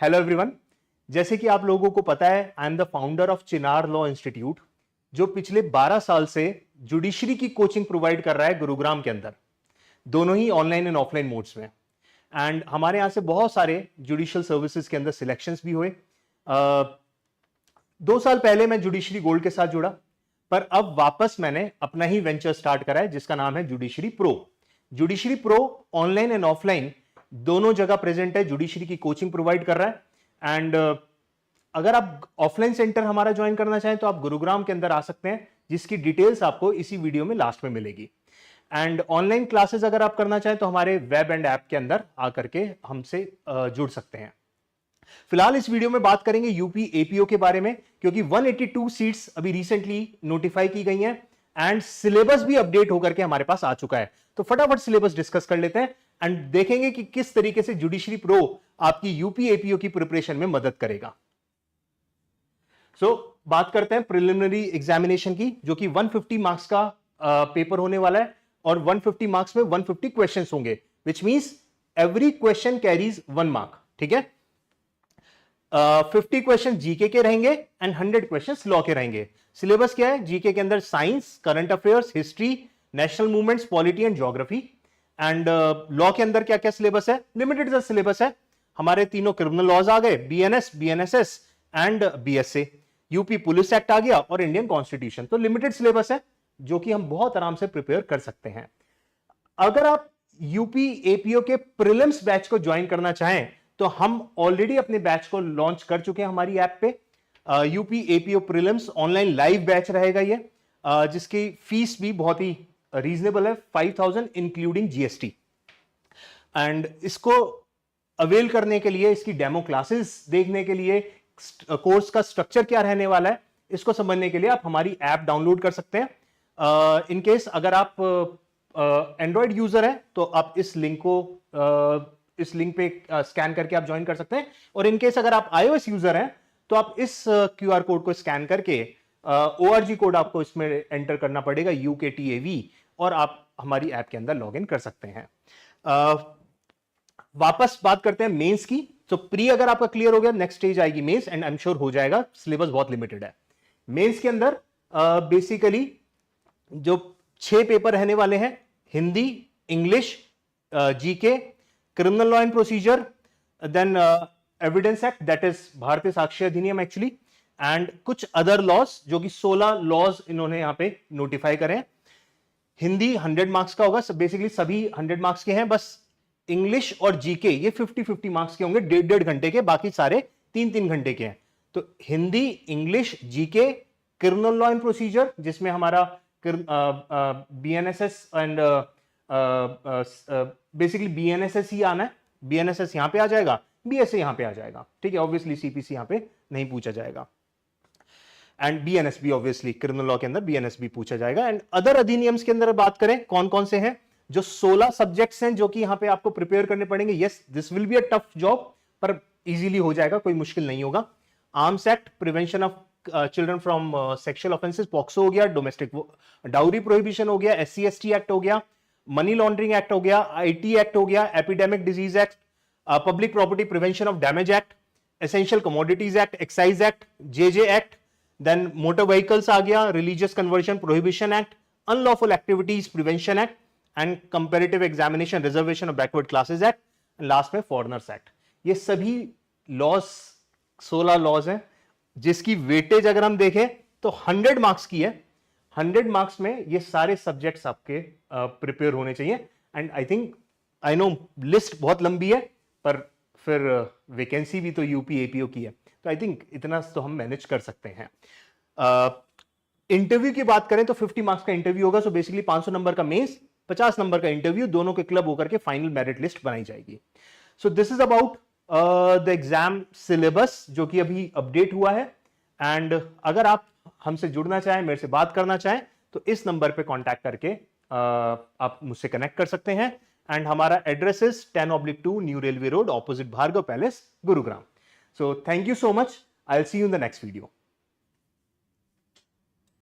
Hello everyone. जैसे कि आप लोगों को पता है, I am the founder of Chinar law institute, जो पिछले 12 साल से जुडिशरी की कोचिंग प्रोवाइड कर रहा है गुरुग्राम के अंदर, दोनों ही ऑनलाइन एंड ऑफलाइन मोड्स में। एंड हमारे यहां से बहुत सारे जुडिशियल सर्विसेज के अंदर सिलेक्शंस भी हुए। 2 साल पहले मैं जुडिशरी गोल्ड के साथ जुड़ा, पर अब वापस मैंने अपना ही वेंचर स्टार्ट करा है जिसका नाम है judiciary pro. Judiciary pro online and offline दोनों जगह प्रेजेंट है, जुडिशरी की कोचिंग प्रोवाइड कर रहा है। एंड अगर आप ऑफलाइन सेंटर हमारा ज्वाइन करना चाहें तो आप गुरुग्राम के अंदर आ सकते हैं, जिसकी डिटेल्स आपको इसी वीडियो में लास्ट में मिलेगी। एंड ऑनलाइन क्लासेस अगर आप करना चाहें तो हमारे वेब एंड ऐप के अंदर आकर के हमसे जुड़ सकते हैं। फिलहाल इस वीडियो में बात करेंगे यूपी एपीओ के बारे में, क्योंकि 182 सीट्स अभी रिसेंटली नोटिफाई की गई हैं एंड सिलेबस भी अपडेट होकर के हमारे पास आ चुका है। तो फटाफट सिलेबस डिस्कस कर लेते हैं एंड देखेंगे कि किस तरीके से जुडिशरी प्रो आपकी यूपी एपीओ की प्रिपरेशन में मदद करेगा। बात करते हैं प्रिलिमिनरी एग्जामिनेशन की, जो कि 150 मार्क्स का पेपर होने वाला है और 150 मार्क्स में 150 क्वेश्चंस होंगे, which means every question carries 1 mark. ठीक है, 50 क्वेश्चन जीके के रहेंगे एंड 100 क्वेश्चन लॉ के रहेंगे। सिलेबस क्या है? जीके के अंदर science, current affairs, history, national movements, polity and geography. And law के अंदर क्या क्या सिलेबस है? लिमिटेड सिलेबस है। हमारे तीनों क्रिमिनल लॉज आ गए, BNS, BNSS and BSA. UP police act आ गया और इंडियन कॉन्स्टिट्यूशन। तो लिमिटेड सिलेबस है जो कि हम बहुत आराम से प्रिपेयर कर सकते हैं। अगर आप यूपी एपीओ के प्रीलिम्स बैच को ज्वाइन करना चाहें तो हम ऑलरेडी अपने बैच को लॉन्च कर चुके हैं हमारी ऐप पे। UP APO prelims online live batch रहेगा ये, जिसकी फीस भी बहुत ही रीजनेबल है, 5000 इंक्लूडिंग जीएसटी। एंड इसको अवेल करने के लिए, इसकी डेमो क्लासेस देखने के लिए, कोर्स का स्ट्रक्चर क्या रहने वाला है, इसको समझने के लिए आप हमारी ऐप डाउनलोड कर सकते हैं। इन केस अगर आप एंड्रॉयड यूजर हैं तो आप इस लिंक पे स्कैन करके आप ज्वाइन कर सकते हैं, और इन केस अगर आप iOS यूजर हैं तो आप इस QR कोड को स्कैन करके ORG कोड आपको इसमें एंटर करना पड़ेगा, UKTAV, और आप हमारी ऐप के अंदर लॉग इन कर सकते हैं। वापस बात करते हैं मेंस की। तो प्री अगर आपका क्लियर हो गया, नेक्स्ट स्टेज आएगी mains, and I am sure हो जाएगा। सिलेबस बहुत लिमिटेड है। मेंस के अंदर बेसिकली जो 6 पेपर रहने वाले हैं, Hindi, English, GK, criminal law and procedure, then evidence act, that is Bharatiya Sakshya Adhiniyam actually, and कुछ अदर लॉज, जो कि 16 लॉज इन्होंने यहां पे नोटिफाई करे हैं। हिंदी 100 मार्क्स का होगा, बेसिकली सभी 100 मार्क्स के हैं। बस इंग्लिश और जीके ये 50-50 मार्क्स के होंगे, 1.5 घंटे के, बाकी सारे 3-3 घंटे के हैं। तो Hindi, English, GK, criminal law and procedure, जिसमें हमारा बीएनएसएस एंड बेसिकली बीएनएसएस ही आना है। बीएनएसएस यहां पे आ जाएगा, बीएसए यहां पे आ जाएगा। ठीक है, ऑब्वियसली सीपीसी यहां पे नहीं पूछा जाएगा, एंड बीएनएसबी ऑब्वियसली क्रिमिनल लॉ के अंदर बीएनएसबी पूछा जाएगा। एंड अदर अधिनियम्स के अंदर बात करें कौन कौन से हैं, जो 16 सब्जेक्ट्स हैं जो कि यहां पे आपको प्रिपेयर करने पड़ेंगे। Yes, this will be a tough job, पर इजीली हो जाएगा, कोई मुश्किल नहीं होगा। Arms act, prevention of children from sexual offences, POCSO हो गया, डोमेस्टिक डाउरी प्रोहिबिशन हो गया, SC/ST एक्ट हो गया, मनी लॉन्ड्रिंग एक्ट हो गया, IT एक्ट हो गया, epidemic disease act, public property prevention of damage act, essential commodities act, excise act, JJ act, then motor vehicles आ गया, religious conversion prohibition act, unlawful activities prevention act, and comparative examination reservation of backward classes act, last में foreigners act. ये सभी laws 16 laws हैं, जिसकी weightage अगर हम देखें तो 100 मार्क्स की है। 100 मार्क्स में ये सारे सब्जेक्ट्स आपके प्रिपेयर होने चाहिए। एंड आई नो लिस्ट बहुत लंबी है, पर फिर वैकेंसी भी तो यूपी एपीओ की है, तो आई थिंक इतना तो हम मैनेज कर सकते हैं। इंटरव्यू की बात करें तो 50 मार्क्स का इंटरव्यू होगा। सो बेसिकली 500 नंबर का मेंस, 50 नंबर का इंटरव्यू, दोनों के क्लब होकर के फाइनल मेरिट लिस्ट बनाई जाएगी। So this is about the exam syllabus, जो कि अभी अपडेट हुआ है। एंड अगर आप हमसे जुड़ना चाहें, मेरे से बात करना चाहें, तो इस नंबर पे कांटेक्ट करके आप मुझसे कनेक्ट कर सकते हैं। एंड हमारा address is 10/2 New Railway Road, opposite Bhargav Palace, Gurugram. So thank you so much. I will see you in the next video.